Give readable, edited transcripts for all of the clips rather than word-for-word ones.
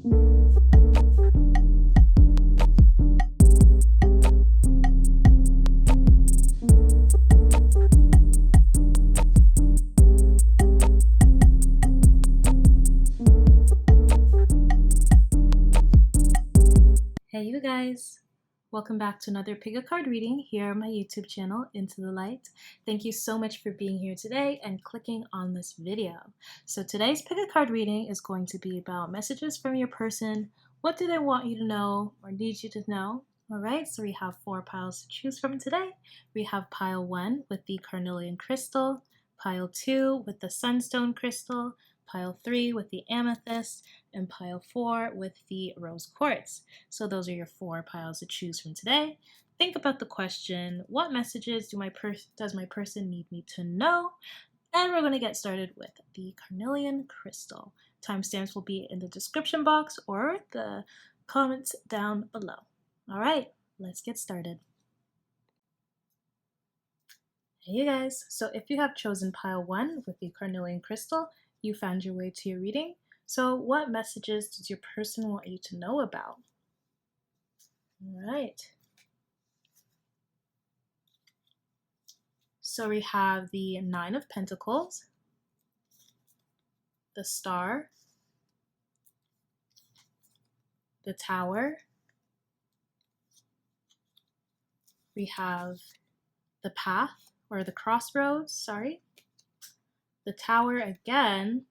Hey you guys! Welcome back to another pick a card reading here on my YouTube channel, Into the Light. Thank you so much for being here today and clicking on this video. So today's pick a card reading is going to be about messages from your person. What do they want you to know or need you to know? Alright, so we have 4 piles to choose from today. We have pile 1 with the carnelian crystal, pile 2 with the sunstone crystal, pile 3 with the amethyst, and pile 4 with the rose quartz. So those are your 4 piles to choose from today. Think about the question, what messages does my person need me to know? And we're going to get started with the carnelian crystal. Timestamps will be in the description box or the comments down below. All right, let's get started. Hey you guys, so if you have chosen pile 1 with the carnelian crystal, you found your way to your reading. So what messages does your person want you to know about? All right. So we have the 9 of Pentacles, the Star, the Tower, we have the Path, or the Crossroads, sorry, the Tower again,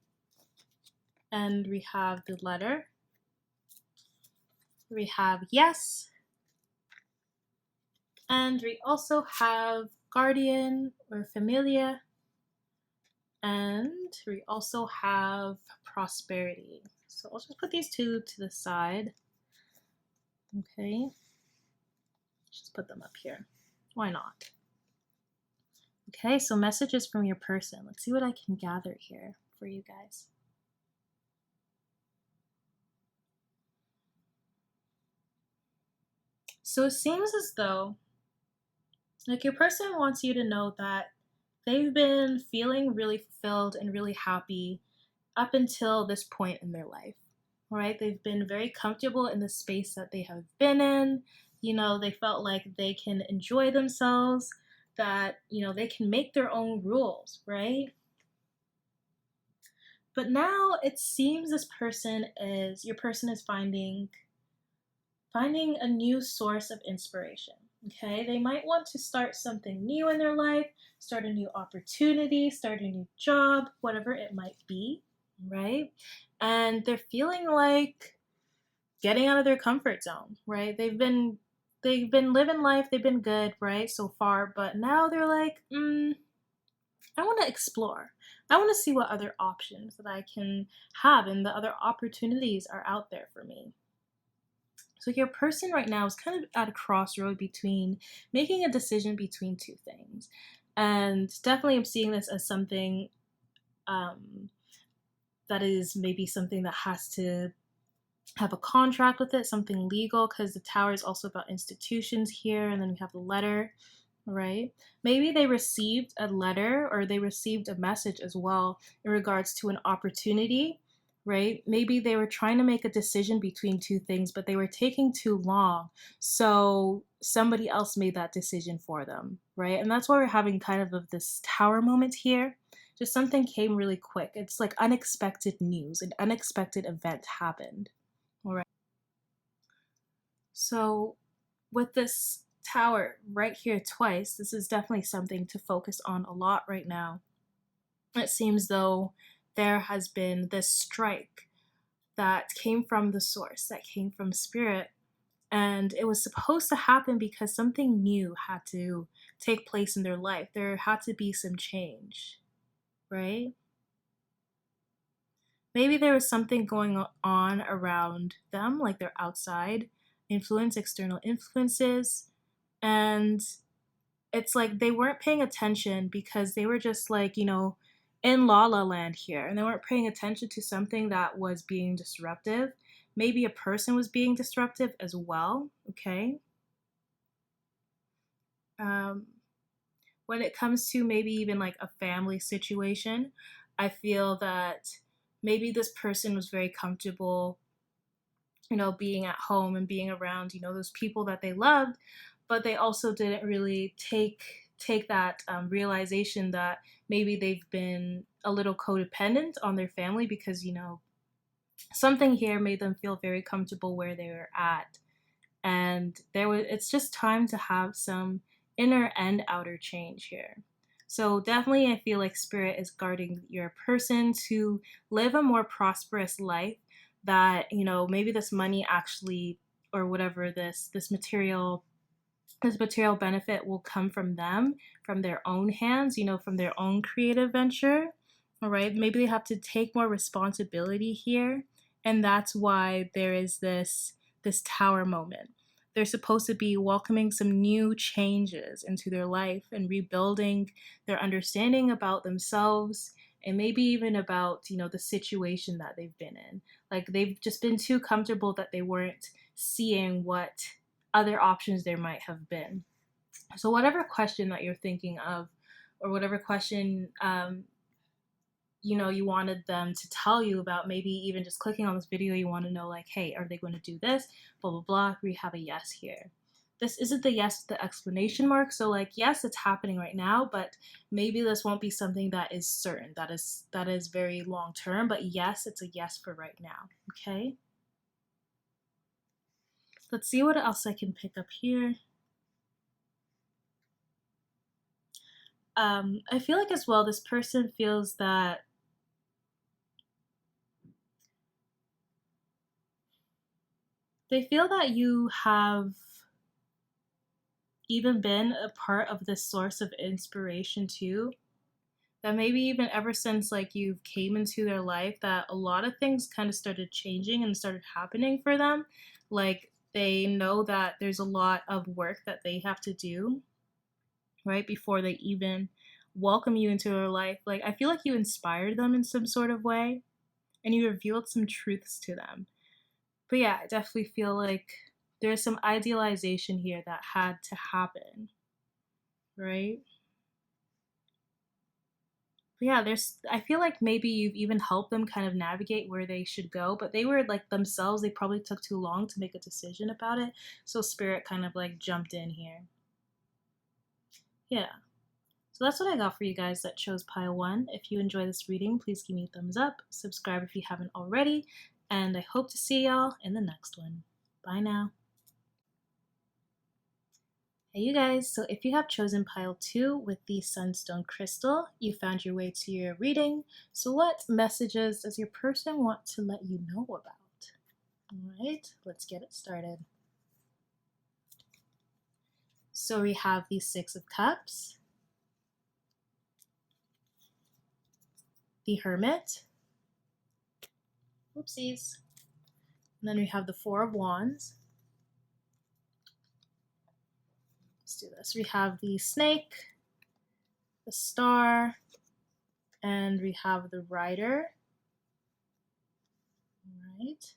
and we have the Letter, we have Yes, and we also have Guardian or Familia, and we also have Prosperity. So I'll just put these 2 to the side. Okay, just put them up here. Why not? Okay, so messages from your person. Let's see what I can gather here for you guys. So it seems as though like your person wants you to know that they've been feeling really fulfilled and really happy up until this point in their life. All right, they've been very comfortable in the space that they have been in. You know, they felt like they can enjoy themselves, that, you know, they can make their own rules, right? But now it seems your person is finding a new source of inspiration. Okay, they might want to start something new in their life, start a new opportunity, start a new job, whatever it might be, right? And they're feeling like getting out of their comfort zone, right? They've been living life, they've been good, right, so far, but now they're like, I want to explore. I want to see what other options that I can have and the other opportunities are out there for me. So your person right now is kind of at a crossroad between making a decision between 2 things. And definitely I'm seeing this as something that is maybe something that has to have a contract with it, something legal, because the Tower is also about institutions here, and then we have the Letter, right? Maybe they received a letter or they received a message as well in regards to an opportunity, right? Maybe they were trying to make a decision between 2 things, but they were taking too long. So somebody else made that decision for them, right? And that's why we're having kind of this Tower moment here. Just something came really quick. It's like unexpected news, an unexpected event happened. All right. So with this Tower right here twice, this is definitely something to focus on a lot right now. It seems though there has been this strike that came from the source, that came from spirit, and it was supposed to happen because something new had to take place in their life. There had to be some change, right? Maybe there was something going on around them, like their outside influence, external influences, and it's like they weren't paying attention because they were just like, you know, in la la land here, and they weren't paying attention to something that was being disruptive. Maybe a person was being disruptive as well, okay? When it comes to maybe even like a family situation, I feel that maybe this person was very comfortable being at home and being around, those people that they loved, but they also didn't really take that realization that maybe they've been a little codependent on their family because, something here made them feel very comfortable where they were at. And it's just time to have some inner and outer change here. So definitely I feel like spirit is guarding your person to live a more prosperous life, that maybe this money actually, or whatever, this material benefit will come from them, from their own hands, from their own creative venture. All right, maybe they have to take more responsibility here, and that's why there is this tower moment. They're supposed to be welcoming some new changes into their life and rebuilding their understanding about themselves, and maybe even about the situation that they've been in. Like, they've just been too comfortable that they weren't seeing what other options there might have been. So whatever question that you're thinking of, or whatever question you wanted them to tell you about, maybe even just clicking on this video, you want to know, like, hey, are they going to do this, blah blah blah, we have a yes here. This isn't the yes with the explanation mark, so like, yes, it's happening right now, but maybe this won't be something that is certain, that is very long term, but yes, it's a yes for right now. Okay, let's see what else I can pick up here. I feel like as well, this person feels that you have even been a part of this source of inspiration too. That maybe even ever since like you've came into their life, that a lot of things kind of started changing and started happening for them. Like, they know that there's a lot of work that they have to do, right, before they even welcome you into their life. Like, I feel like you inspired them in some sort of way, and you revealed some truths to them. But yeah, I definitely feel like there's some idealization here that had to happen, right? But yeah, I feel like maybe you've even helped them kind of navigate where they should go, but they were like themselves, they probably took too long to make a decision about it. So spirit kind of like jumped in here. Yeah. So that's what I got for you guys that chose pile 1. If you enjoy this reading, please give me a thumbs up, subscribe if you haven't already, and I hope to see y'all in the next one. Bye now. Hey you guys, so if you have chosen pile 2 with the Sunstone Crystal, you found your way to your reading. So what messages does your person want to let you know about? Alright, let's get it started. So we have the Six of Cups, the Hermit, whoopsies, and then we have the Four of Wands. Let's do this. We have the Snake, the Star, and we have the Rider. Alright.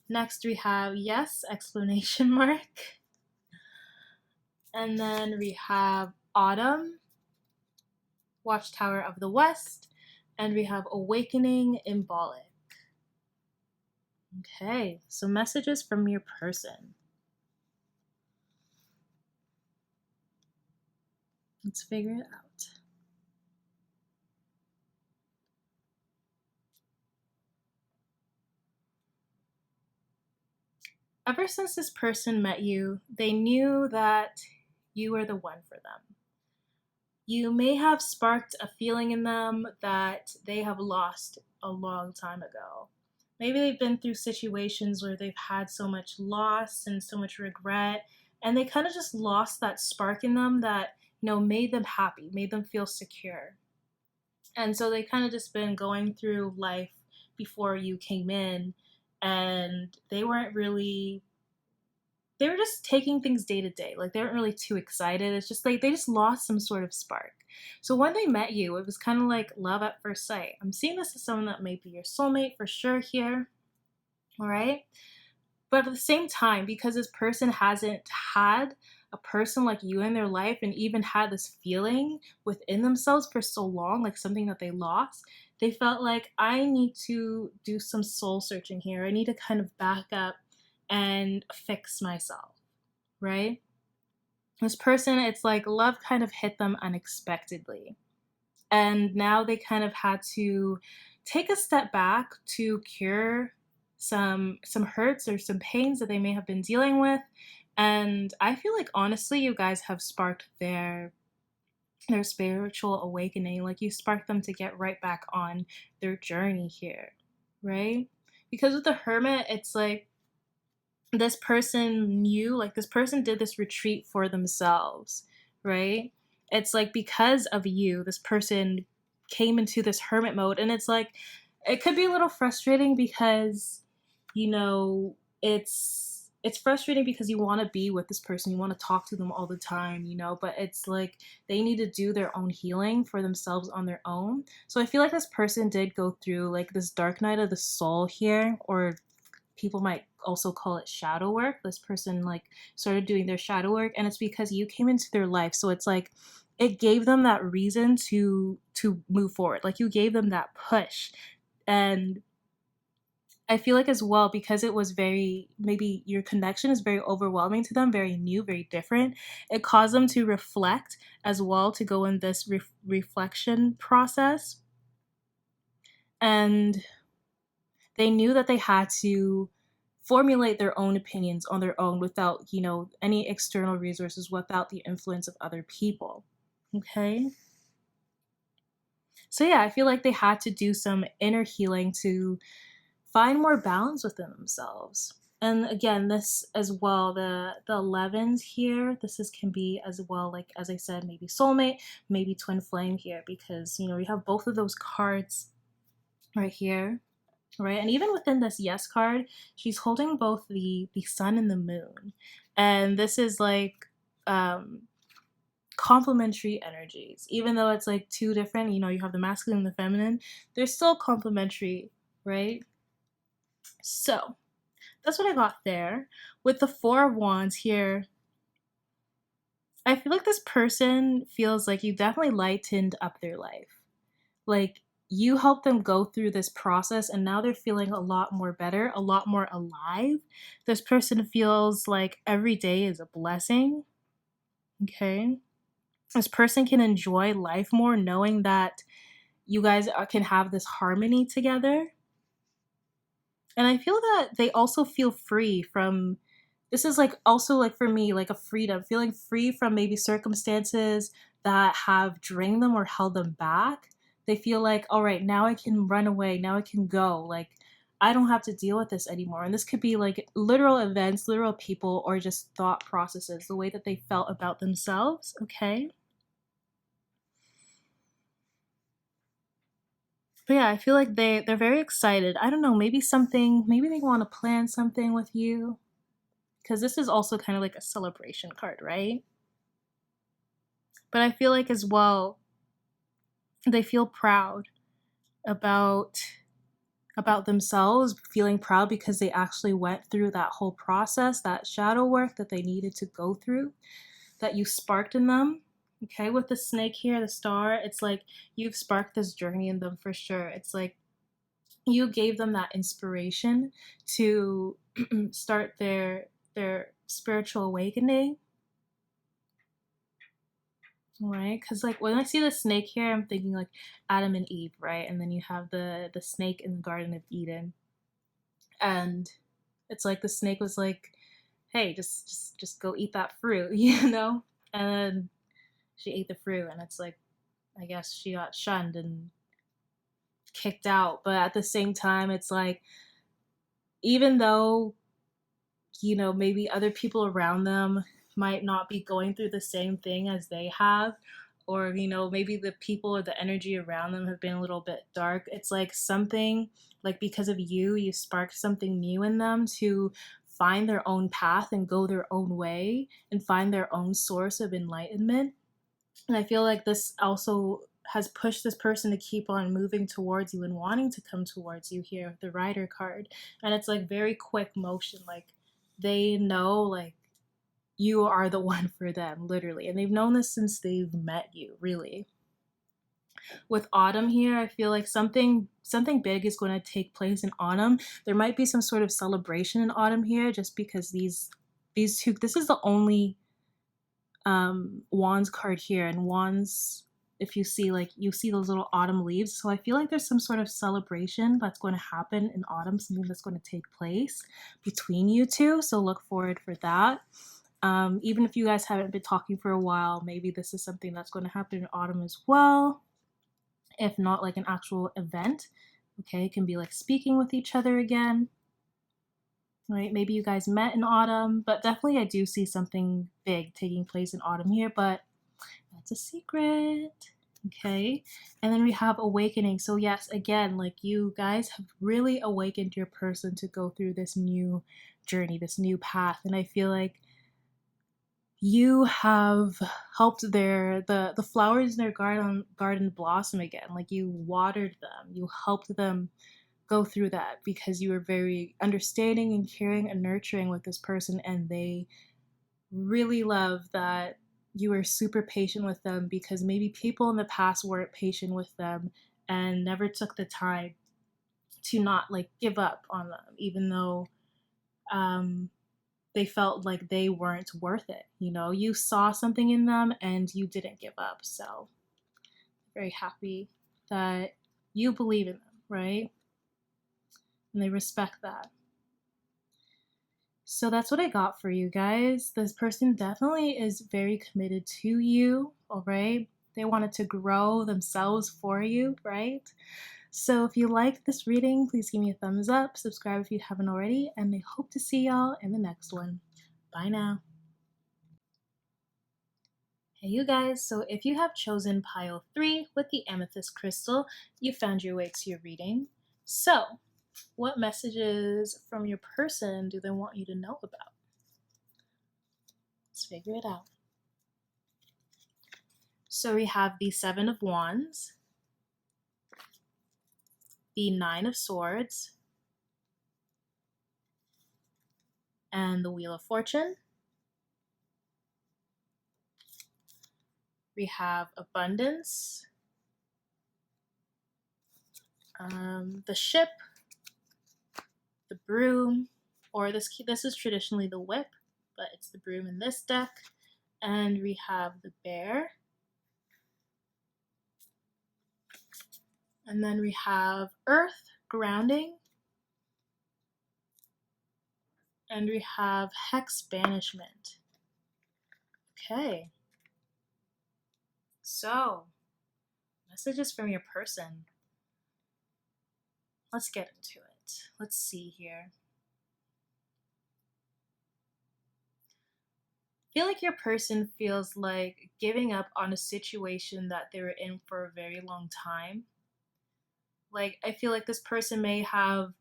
Next we have yes, explanation mark. And then we have Autumn, Watchtower of the West, and we have Awakening, Embolic. Okay, so messages from your person. Let's figure it out. Ever since this person met you, they knew that you were the one for them. You may have sparked a feeling in them that they have lost a long time ago. Maybe they've been through situations where they've had so much loss and so much regret, and they kind of just lost that spark in them that, made them happy, made them feel secure. And so they kind of just been going through life before you came in, and they were just taking things day to day. Like, they weren't really too excited. It's just like they just lost some sort of spark. So when they met you, it was kind of like love at first sight. I'm seeing this as someone that may be your soulmate for sure here. All right. But at the same time, because this person hasn't had a person like you in their life and even had this feeling within themselves for so long, like something that they lost, they felt like, I need to do some soul searching here. I need to kind of back up and fix myself, right? This person, it's like love kind of hit them unexpectedly. And now they kind of had to take a step back to cure some hurts or some pains that they may have been dealing with. And I feel like honestly you guys have sparked their spiritual awakening. Like you sparked them to get right back on their journey here, right? Because with the hermit, it's like this person knew, like this person did this retreat for themselves, right? It's like because of you, this person came into this hermit mode. And it's like, it could be a little frustrating because, you know, it's frustrating because you want to be with this person, you want to talk to them all the time, you know, but it's like they need to do their own healing for themselves on their own. So I feel like this person did go through like this dark night of the soul here, or people might also call it shadow work. This person like started doing their shadow work, and it's because you came into their life. So it's like it gave them that reason to move forward. Like you gave them that push. And I feel like as well, because it was very, maybe your connection is very overwhelming to them, very new, very different, it caused them to reflect as well, to go in this reflection process. And they knew that they had to formulate their own opinions on their own without, you know, any external resources, without the influence of other people. Okay? So yeah, I feel like they had to do some inner healing to find more balance within themselves. And again, this as well, the 11s here, this is can be as well, like as I said, maybe soulmate, maybe twin flame here, because you know we have both of those cards right here, right? And even within this yes card, she's holding both the sun and the moon. And this is like complementary energies. Even though it's like two different, you know, you have the masculine and the feminine, they're still complementary, right? So that's what I got there. With the Four of Wands here, I feel like this person feels like you definitely lightened up their life. Like you helped them go through this process and now they're feeling a lot more better, a lot more alive. This person feels like every day is a blessing. Okay. This person can enjoy life more knowing that you guys can have this harmony together. And I feel that they also feel free from, this is like also like for me like a freedom, feeling free from maybe circumstances that have drained them or held them back. They feel like, all right, now I can run away, now I can go, like I don't have to deal with this anymore. And this could be like literal events, literal people, or just thought processes, the way that they felt about themselves. Okay. But yeah, I feel like they're very excited. I don't know, maybe something, maybe they want to plan something with you, because this is also kind of like a celebration card, right? But I feel like as well, they feel proud about about themselves, feeling proud because they actually went through that whole process, that shadow work that they needed to go through, that you sparked in them. Okay, with the snake here, the star, it's like you've sparked this journey in them for sure. It's like you gave them that inspiration to start their spiritual awakening, right? Because like when I see the snake here, I'm thinking like Adam and Eve, right? And then you have the snake in the Garden of Eden, and it's like the snake was like, "Hey, just go eat that fruit," you know. And then she ate the fruit, and it's like, I guess she got shunned and kicked out. But at the same time, it's like even though, you know, maybe other people around them might not be going through the same thing as they have, or, you know, maybe the people or the energy around them have been a little bit dark. It's like something, like because of you, you sparked something new in them to find their own path and go their own way and find their own source of enlightenment. And I feel like this also has pushed this person to keep on moving towards you and wanting to come towards you here with the Rider card. And it's like very quick motion. Like they know like you are the one for them, literally. And they've known this since they've met you, really. With autumn here, I feel like something big is going to take place in autumn. There might be some sort of celebration in autumn here, just because these two. This is the only wands card here, and wands, if you see, like, you see those little autumn leaves, so I feel like there's some sort of celebration that's going to happen in autumn, something that's going to take place between you two, so look forward for that. Even if you guys haven't been talking for a while, maybe this is something that's going to happen in autumn as well, if not like an actual event. Okay, it can be like speaking with each other again, right? Maybe you guys met in autumn, but definitely I do see something big taking place in autumn here, but that's a secret. Okay, and then we have awakening. So yes, again, like, you guys have really awakened your person to go through this new journey, this new path, and I feel like you have helped the flowers in their garden blossom again. Like, you watered them, you helped them go through that, because you were very understanding and caring and nurturing with this person, and they really love that you were super patient with them, because maybe people in the past weren't patient with them and never took the time to not like give up on them, even though they felt like they weren't worth it. You know, you saw something in them and you didn't give up. So very happy that you believe in them, right? And they respect that. So that's what I got for you guys. This person definitely is very committed to you, all right? They wanted to grow themselves for you, right? So if you liked this reading, please give me a thumbs up, subscribe if you haven't already, and I hope to see y'all in the next one. Bye now. Hey you guys, so if you have chosen pile 3 with the amethyst crystal, you found your way to your reading. So, what messages from your person do they want you to know about? Let's figure it out. So we have the 7 of Wands, the 9 of Swords, and the Wheel of Fortune. We have Abundance, the Ship, the Broom, or this is traditionally the Whip, but it's the Broom in this deck. And we have the Bear. And then we have Earth, Grounding. And we have Hex, Banishment. Okay. So, messages from your person. Let's get into it. Let's see here. I feel like your person feels like giving up on a situation that they were in for a very long time. Like, I feel like this person may have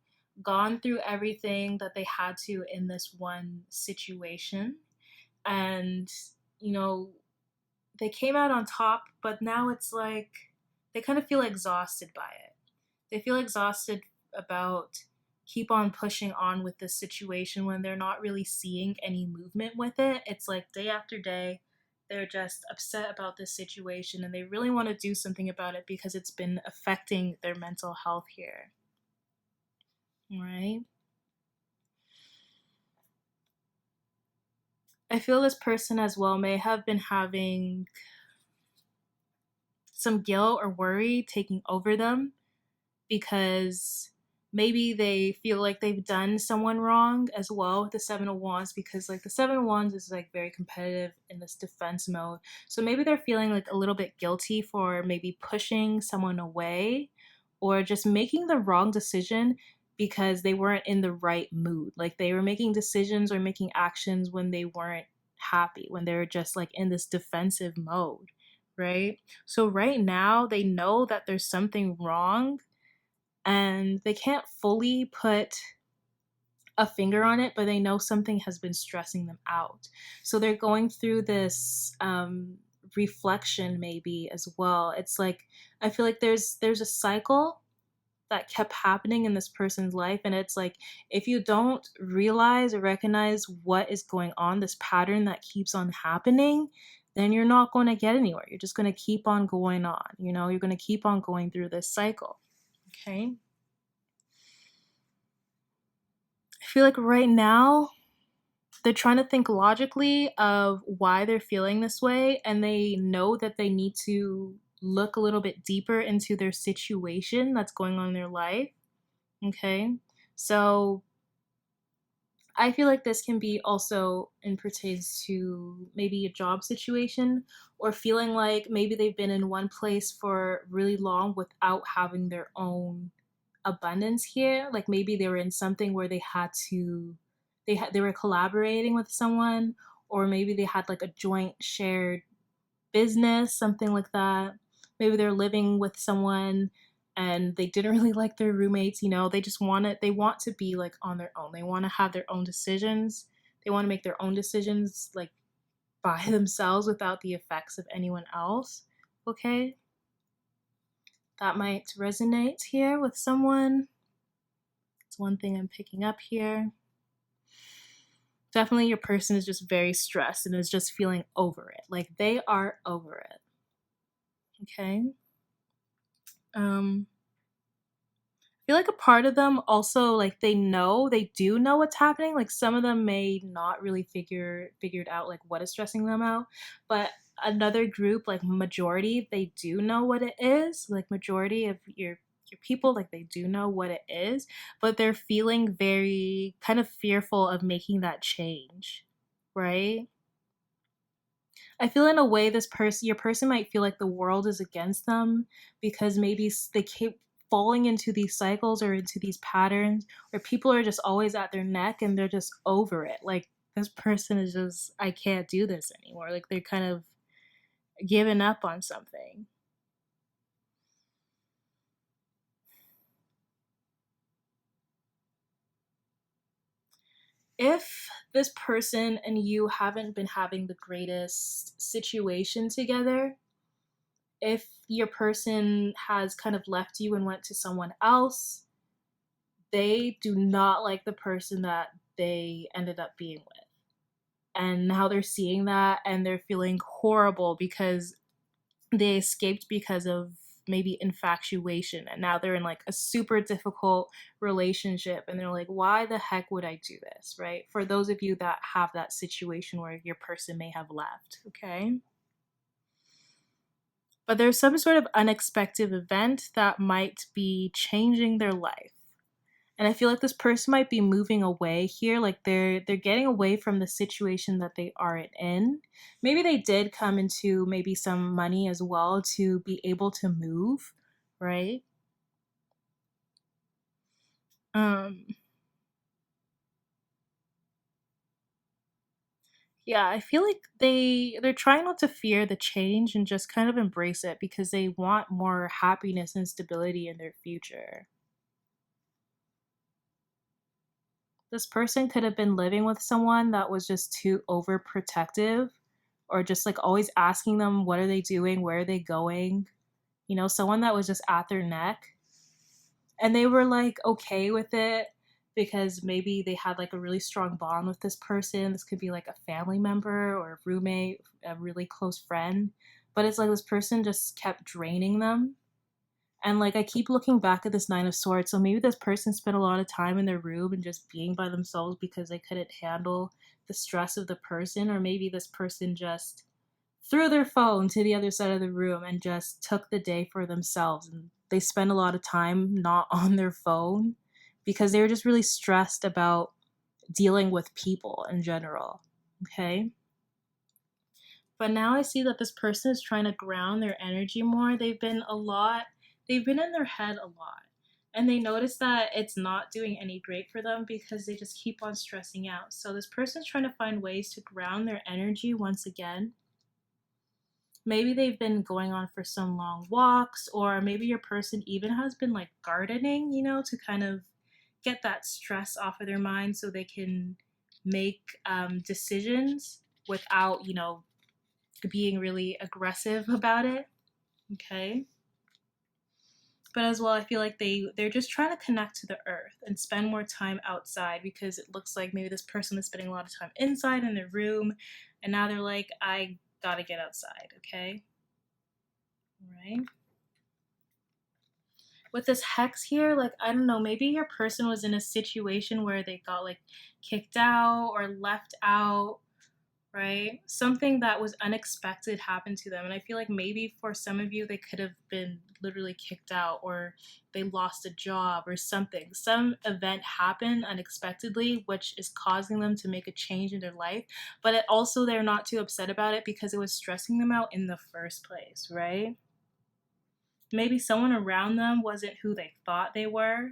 gone through everything that they had to in this one situation. And, you know, they came out on top, but now it's like they kind of feel exhausted by it. They feel exhausted about keep on pushing on with this situation when they're not really seeing any movement with it. It's like day after day, they're just upset about this situation and they really want to do something about it because it's been affecting their mental health here. All right. I feel this person as well may have been having some guilt or worry taking over them because maybe they feel like they've done someone wrong as well with the 7 of Wands, because like the 7 of Wands is like very competitive in this defense mode. So maybe they're feeling like a little bit guilty for maybe pushing someone away or just making the wrong decision because they weren't in the right mood. Like they were making decisions or making actions when they weren't happy, when they were just like in this defensive mode, right? So right now they know that there's something wrong and they can't fully put a finger on it, but they know something has been stressing them out. So they're going through this reflection maybe as well. It's like I feel like there's a cycle that kept happening in this person's life, and it's like if you don't realize or recognize what is going on, this pattern that keeps on happening, then you're not going to get anywhere. You're just going to keep on going on. You know, you're going to keep on going through this cycle. Okay. I feel like right now they're trying to think logically of why they're feeling this way, and they know that they need to look a little bit deeper into their situation that's going on in their life. Okay. So I feel like this can be also and pertains to maybe a job situation, or feeling like maybe they've been in one place for really long without having their own abundance here. Like maybe they were in something where they had to they were collaborating with someone, or maybe they had like a joint shared business, something like that. Maybe they're living with someone and they didn't really like their roommates, you know, they want to be like on their own. They want to have their own decisions. They want to make their own decisions like by themselves without the effects of anyone else. Okay? That might resonate here with someone. It's one thing I'm picking up here. Definitely your person is just very stressed and is just feeling over it. Like they are over it. Okay? I feel like a part of them also, like they do know what's happening. Like some of them may not really figured out like what is stressing them out, but another group, like majority, they do know what it is. Like majority of your people, like they do know what it is, but they're feeling very kind of fearful of making that change, right? I feel in a way your person might feel like the world is against them because maybe they keep falling into these cycles or into these patterns where people are just always at their neck and they're just over it. Like this person is just, I can't do this anymore. Like they're kind of giving up on something. If this person and you haven't been having the greatest situation together, if your person has kind of left you and went to someone else, they do not like the person that they ended up being with. And now they're seeing that and they're feeling horrible because they escaped because of maybe infatuation. And now they're in like a super difficult relationship. And they're like, why the heck would I do this? Right? For those of you that have that situation where your person may have left. Okay. But there's some sort of unexpected event that might be changing their life. And I feel like this person might be moving away here, like they're getting away from the situation that they are in. Maybe they did come into maybe some money as well to be able to move, right? um yeah, I feel like they're trying not to fear the change and just kind of embrace it because they want more happiness and stability in their future. This person could have been living with someone that was just too overprotective, or just like always asking them what are they doing, where are they going, you know, someone that was just at their neck. And they were like okay with it because maybe they had like a really strong bond with this person. This could be like a family member or a roommate, a really close friend. But it's like this person just kept draining them. And like I keep looking back at this Nine of Swords. So maybe this person spent a lot of time in their room and just being by themselves because they couldn't handle the stress of the person. Or maybe this person just threw their phone to the other side of the room and just took the day for themselves. And they spent a lot of time not on their phone because they were just really stressed about dealing with people in general. Okay. But now I see that this person is trying to ground their energy more. They've been in their head a lot. And they notice that it's not doing any great for them because they just keep on stressing out. So this person's trying to find ways to ground their energy once again. Maybe they've been going on for some long walks, or maybe your person even has been like gardening, you know, to kind of get that stress off of their mind so they can make decisions without, you know, being really aggressive about it. Okay. But as well, I feel like they're just trying to connect to the earth and spend more time outside because it looks like maybe this person is spending a lot of time inside in their room, and now they're like, I gotta get outside, okay? All right. With this hex here, like, I don't know, maybe your person was in a situation where they got like kicked out or left out, right? Something that was unexpected happened to them. And I feel like maybe for some of you, they could have been literally kicked out or they lost a job or something. Some event happened unexpectedly, which is causing them to make a change in their life. But it also, they're not too upset about it because it was stressing them out in the first place, right? Maybe someone around them wasn't who they thought they were.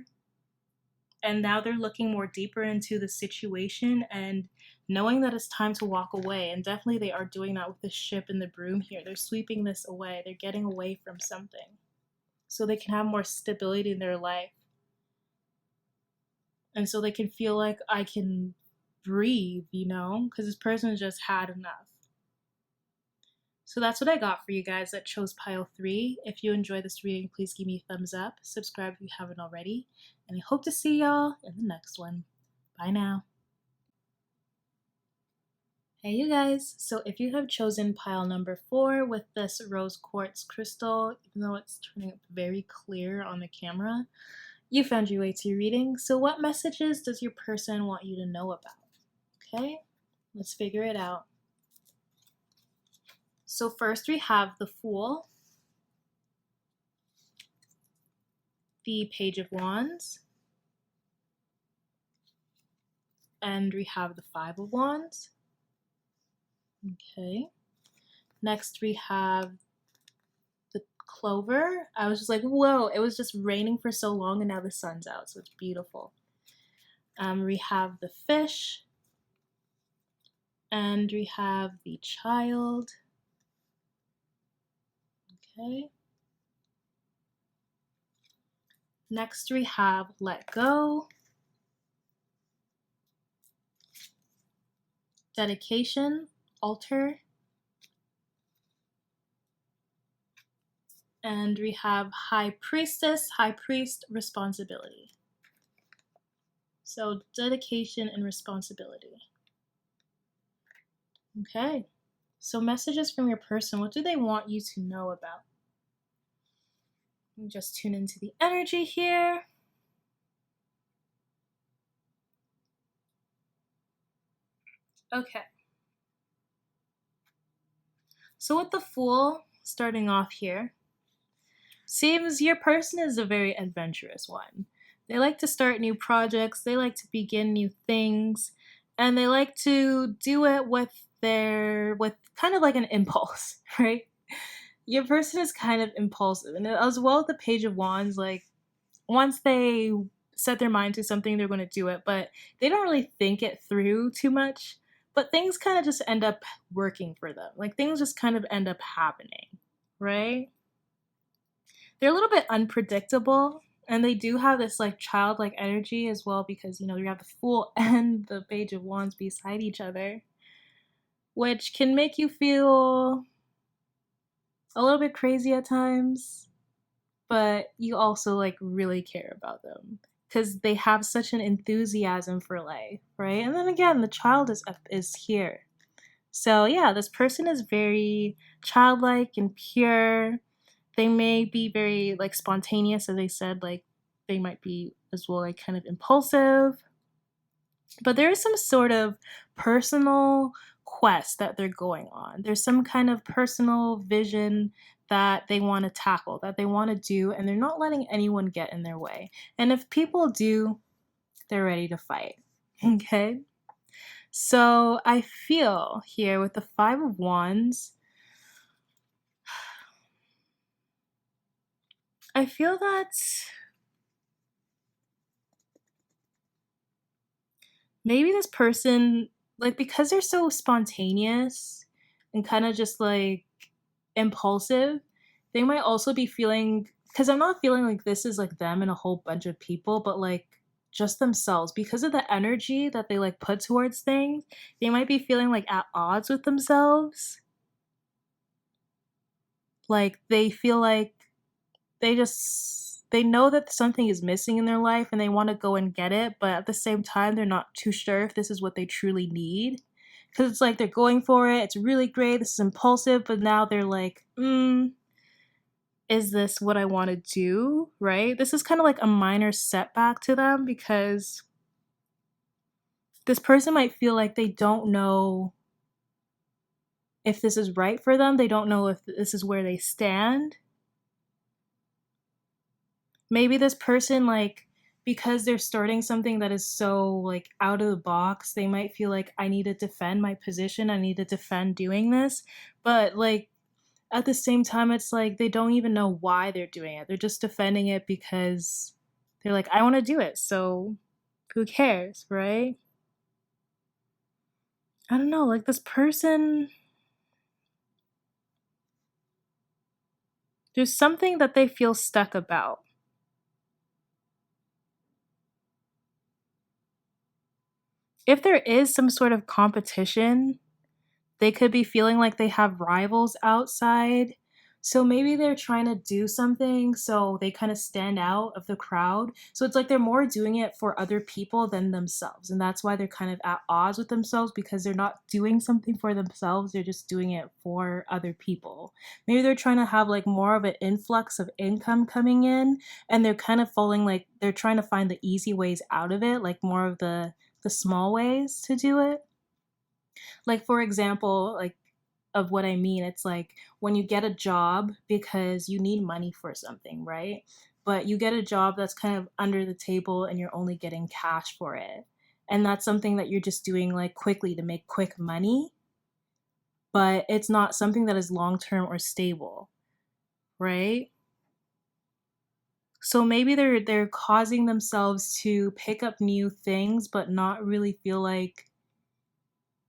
And now they're looking more deeper into the situation and knowing that it's time to walk away. And definitely they are doing that with the ship and the broom here. They're sweeping this away. They're getting away from something so they can have more stability in their life. And so they can feel like I can breathe, because this person just had enough. So that's what I got for you guys that chose pile 3. If you enjoyed this reading, please give me a thumbs up. Subscribe if you haven't already. And I hope to see y'all in the next one. Bye now. Hey you guys, so if you have chosen pile number 4 with this rose quartz crystal, even though it's turning up very clear on the camera, you found your way to your reading. So what messages does your person want you to know about? Okay, let's figure it out. So first we have the Fool, the Page of Wands, and we have the Five of Wands. Okay. Next we have the Clover. I was just like, whoa, it was just raining for so long and now the sun's out, so it's beautiful. We have the Fish, and we have the Child. Okay. Next we have Let Go, Dedication, Altar, and we have High Priestess, High Priest, Responsibility. So dedication and responsibility. Okay, so messages from your person. What do they want you to know about? Just tune into the energy here. Okay. So with the Fool, starting off here, seems your person is a very adventurous one. They like to start new projects, they like to begin new things, and they like to do it with kind of like an impulse, right? Your person is kind of impulsive, and as well with the Page of Wands, like once they set their mind to something, they're going to do it, but they don't really think it through too much. But things kind of just end up working for them. Like things just kind of end up happening, right? They're a little bit unpredictable, and they do have this like childlike energy as well because you have the Fool and the Page of Wands beside each other, which can make you feel a little bit crazy at times, but you also like really care about them because they have such an enthusiasm for life, right? And then again, the Child is here. So yeah, this person is very childlike and pure. They may be very like spontaneous, as I said, like they might be as well like kind of impulsive. But there is some sort of personal quest that they're going on. There's some kind of personal vision that they want to tackle, that they want to do, and they're not letting anyone get in their way. And if people do, they're ready to fight. Okay? So I feel here with the Five of Wands, I feel that maybe this person, like because they're so spontaneous and kind of just like impulsive, they might also be feeling, because I'm not feeling like this is like them and a whole bunch of people, but like just themselves because of the energy that they like put towards things. They might be feeling like at odds with themselves. Like they feel like they know that something is missing in their life and they want to go and get it, but at the same time they're not too sure if this is what they truly need Because it's like they're going for it. It's really great. This is impulsive. But now they're like, is this what I want to do? Right? This is kind of like a minor setback to them because this person might feel like they don't know if this is right for them. They don't know if this is where they stand. Maybe this person, like, because they're starting something that is so like out of the box, they might feel like I need to defend my position. I need to defend doing this. But like at the same time, it's like they don't even know why they're doing it. They're just defending it because they're like, I want to do it. So who cares, right? I don't know. Like this person, there's something that they feel stuck about. If there is some sort of competition, they could be feeling like they have rivals outside. So maybe they're trying to do something so they kind of stand out of the crowd. So it's like they're more doing it for other people than themselves. And that's why they're kind of at odds with themselves because they're not doing something for themselves. They're just doing it for other people. Maybe they're trying to have like more of an influx of income coming in and they're kind of falling like they're trying to find the easy ways out of it, like more of the small ways to do it. Like for example, like of what I mean, it's like when you get a job because you need money for something, right? But you get a job that's kind of under the table and you're only getting cash for it. And that's something that you're just doing like quickly to make quick money, but it's not something that is long term or stable, right? So maybe they're causing themselves to pick up new things but not really feel like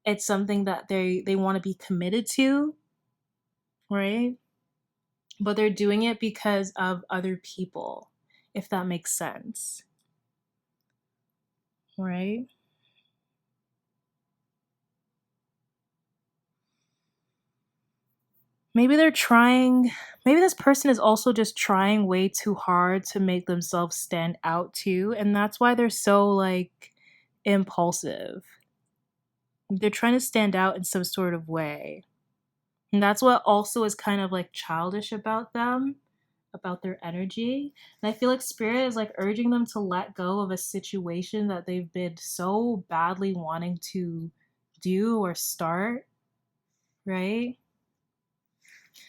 it's something that they want to be committed to, right? But they're doing it because of other people, if that makes sense, right? Maybe they're trying, maybe this person is also just trying way too hard to make themselves stand out too, and that's why they're so like impulsive. They're trying to stand out in some sort of way. And that's what also is kind of like childish about them, about their energy. And I feel like spirit is like urging them to let go of a situation that they've been so badly wanting to do or start, right?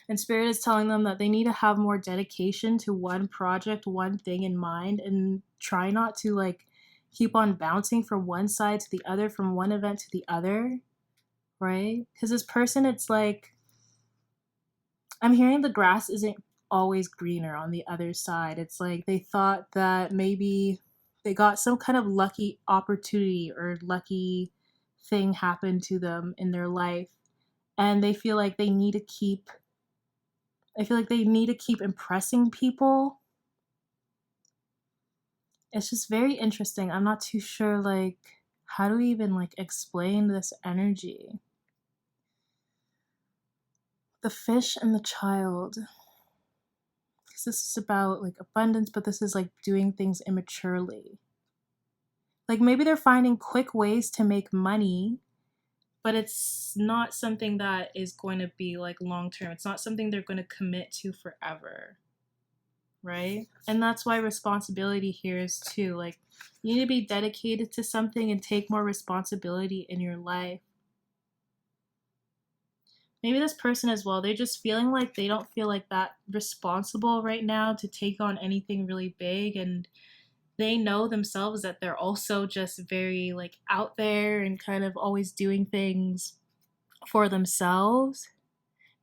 And spirit is telling them that they need to have more dedication to one project, one thing in mind, and try not to like keep on bouncing from one side to the other, from one event to the other, right? Because this person, it's like, I'm hearing the grass isn't always greener on the other side. It's like they thought that maybe they got some kind of lucky opportunity or lucky thing happened to them in their life and they feel like they need to keep I feel like they need to keep impressing people. It's just very interesting. I'm not too sure like how do we even like explain this energy? The fish and the child. Because this is about like abundance, but this is like doing things immaturely. Like maybe they're finding quick ways to make money, but it's not something that is going to be like long term. It's not something they're going to commit to forever, right? And that's why responsibility here is too. Like you need to be dedicated to something and take more responsibility in your life. Maybe this person as well, they're just feeling like they don't feel like that responsible right now to take on anything really big, and they know themselves that they're also just very like out there and kind of always doing things for themselves.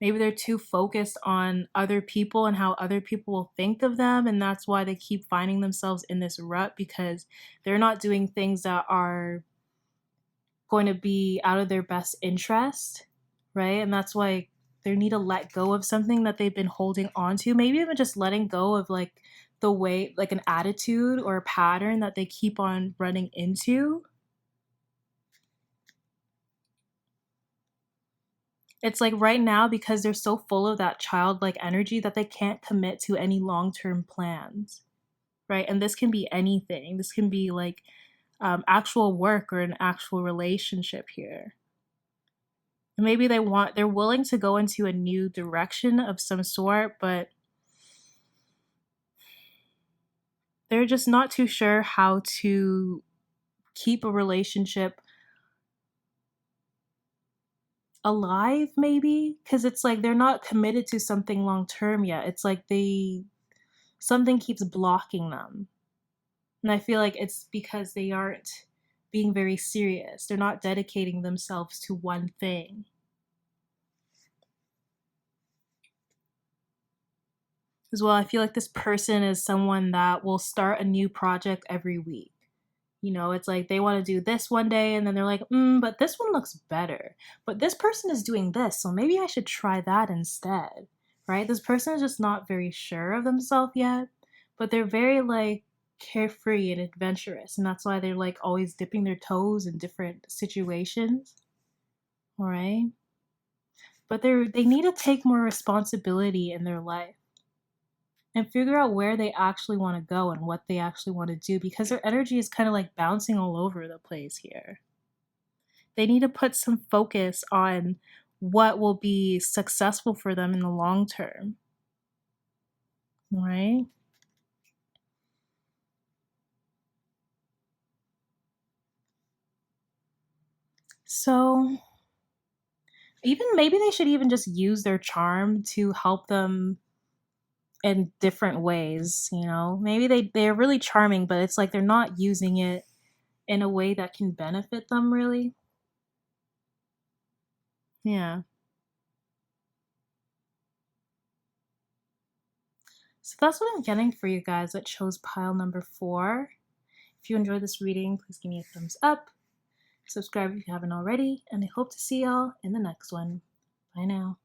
Maybe they're too focused on other people and how other people will think of them, and that's why they keep finding themselves in this rut because they're not doing things that are going to be out of their best interest, right? And that's why they need to let go of something that they've been holding on to. Maybe even just letting go of like the way, like an attitude or a pattern that they keep on running into. It's like right now, because they're so full of that childlike energy that they can't commit to any long term plans, right? And this can be anything. This can be like actual work or an actual relationship here. Maybe they're willing to go into a new direction of some sort, but they're just not too sure how to keep a relationship alive, maybe, because it's like they're not committed to something long term yet. It's like something keeps blocking them. And I feel like it's because they aren't being very serious. They're not dedicating themselves to one thing. As well, I feel like this person is someone that will start a new project every week. You know, it's like they want to do this one day and then they're like, but this one looks better. But this person is doing this, so maybe I should try that instead. Right? This person is just not very sure of themselves yet, but they're very like carefree and adventurous. And that's why they're like always dipping their toes in different situations. All right? But they need to take more responsibility in their life and figure out where they actually want to go and what they actually want to do, because their energy is kind of like bouncing all over the place here. They need to put some focus on what will be successful for them in the long term. Right? So, even maybe they should even just use their charm to help them in different ways, you know? Maybe they're really charming, but it's like they're not using it in a way that can benefit them really. Yeah. So that's what I'm getting for you guys that chose pile number 4. If you enjoyed this reading, please give me a thumbs up. Subscribe if you haven't already, and I hope to see y'all in the next one. Bye now.